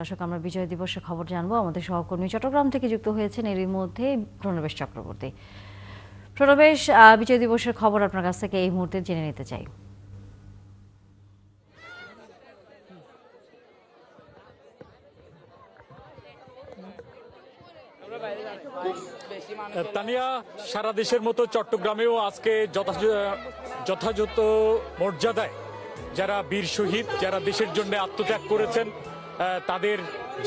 দর্শক, আমরা বিজয় দিবসের খবর জানবো। আমাদের সহকর্মী চট্টগ্রাম থেকে যুক্ত হয়েছেন এরই মধ্যে প্রণবেশ চক্রবর্তী। প্রণবেশ, বিজয় দিবসের খবর আপনার কাছ থেকে এই মুহূর্তে জেনে নিতে চাই। তানিয়া, সারা দেশের মতো চট্টগ্রামেও আজকে যথাযথ মর্যাদায় যারা বীর শহীদ, যারা দেশের জন্য আত্মত্যাগ করেছেন, তাদের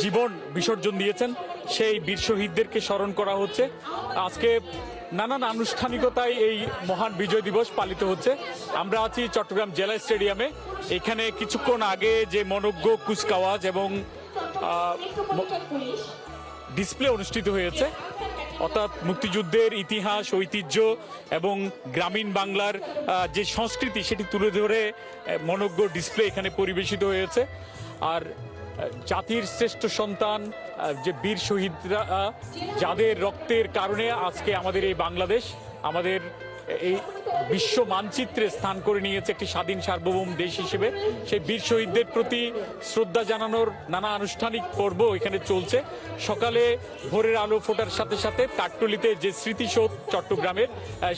জীবন বিসর্জন দিয়েছেন, সেই বীর শহীদদেরকে স্মরণ করা হচ্ছে। আজকে নানান আনুষ্ঠানিকতায় এই মহান বিজয় দিবস পালিত হচ্ছে। আমরা আছি চট্টগ্রাম জেলা স্টেডিয়ামে। এখানে কিছুক্ষণ আগে যে মনোজ্ঞ কুচকাওয়াজ এবং ডিসপ্লে অনুষ্ঠিত হয়েছে, অর্থাৎ মুক্তিযুদ্ধের ইতিহাস, ঐতিহ্য এবং গ্রামীণ বাংলার যে সংস্কৃতি সেটি তুলে ধরে মনোজ্ঞ ডিসপ্লে এখানে পরিবেশিত হয়েছে। আর জাতির শ্রেষ্ঠ সন্তান যে বীর শহীদরা, যাদের রক্তের কারণে আজকে আমাদের এই বাংলাদেশ আমাদের এই বিশ্ব মানচিত্রে স্থান করে নিয়েছে একটি স্বাধীন সার্বভৌম দেশ হিসেবে, সেই বীর শহীদদের প্রতি শ্রদ্ধা জানানোর নানা আনুষ্ঠানিক পর্ব এখানে চলছে। সকালে ভোরের আলো ফোটার সাথে সাথে কাঠটুলিতে যে স্মৃতিসৌধ চট্টগ্রামের,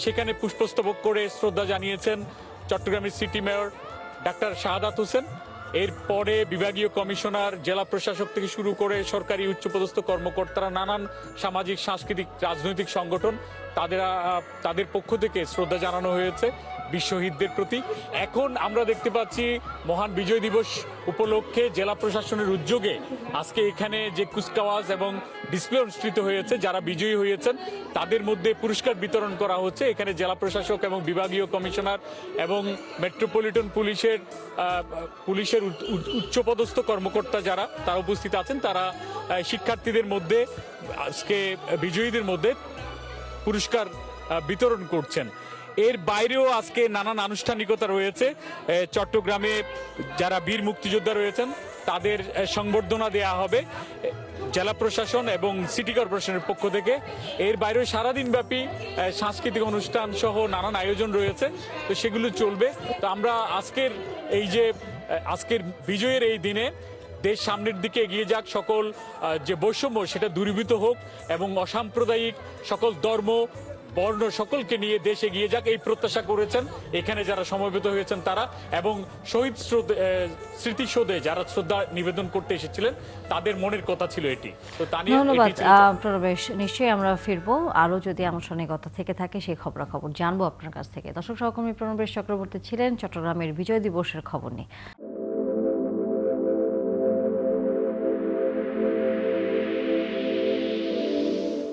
সেখানে পুষ্পস্তবক করে শ্রদ্ধা জানিয়েছেন চট্টগ্রামের city mayor doctor Shahadat Hossain. এরপরে বিভাগীয় কমিশনার, জেলা প্রশাসক থেকে শুরু করে সরকারি উচ্চপদস্থ কর্মকর্তারা, নানান সামাজিক, সাংস্কৃতিক, রাজনৈতিক সংগঠন, তাদের পক্ষ থেকে শ্রদ্ধা জানানো হয়েছে বীর শহীদদের প্রতি। এখন আমরা দেখতে পাচ্ছি মহান বিজয় দিবস উপলক্ষে জেলা প্রশাসনের উদ্যোগে আজকে এখানে যে কুচকাওয়াজ এবং ডিসপ্লে অনুষ্ঠিত হয়েছে, যারা বিজয়ী হয়েছেন তাদের মধ্যে পুরস্কার বিতরণ করা হচ্ছে। এখানে জেলা প্রশাসক এবং বিভাগীয় কমিশনার এবং মেট্রোপলিটন পুলিশের উচ্চপদস্থ কর্মকর্তা যারা তারা উপস্থিত আছেন, তারা শিক্ষার্থীদের মধ্যে আজকে বিজয়ীদের মধ্যে পুরস্কার বিতরণ করছেন। এর বাইরেও আজকে নানান আনুষ্ঠানিকতা রয়েছে। চট্টগ্রামে যারা বীর মুক্তিযোদ্ধা রয়েছেন তাদের সংবর্ধনা দেয়া হবে জেলা প্রশাসন এবং সিটি কর্পোরেশনের পক্ষ থেকে। এর বাইরেও সারাদিন ব্যাপী সাংস্কৃতিক অনুষ্ঠান সহ নানান আয়োজন রয়েছে, তো সেগুলো চলবে। তো আমরা আজকের বিজয়ের এই দিনে দেশ সামনের দিকে এগিয়ে যাক, সকল যে বৈষম্য সেটা দূরীভূত হোক এবং অসাম্প্রদায়িক সকল ধর্ম বর্ণ সকলকে নিয়ে দেশ এগিয়ে যাক, এই প্রত্যাশা করেছেন এখানে যারা সমবেত হয়েছেন তারা, এবং শহীদ স্মৃতিসৌধে যারা শ্রদ্ধা নিবেদন করতে এসেছিলেন তাদের মনের কথা ছিল এটি। তো ধন্যবাদ প্রবেশ। নিশ্চয়ই আমরা ফিরবো, আরো যদি আনুষ্ঠানিকতা থেকে থাকে সেই খবরাখবর জানবো আপনার কাছ থেকে। দর্শক, সহকর্মী প্রণবেশ চক্রবর্তী ছিলেন চট্টগ্রামের বিজয় দিবসের খবর নিয়ে।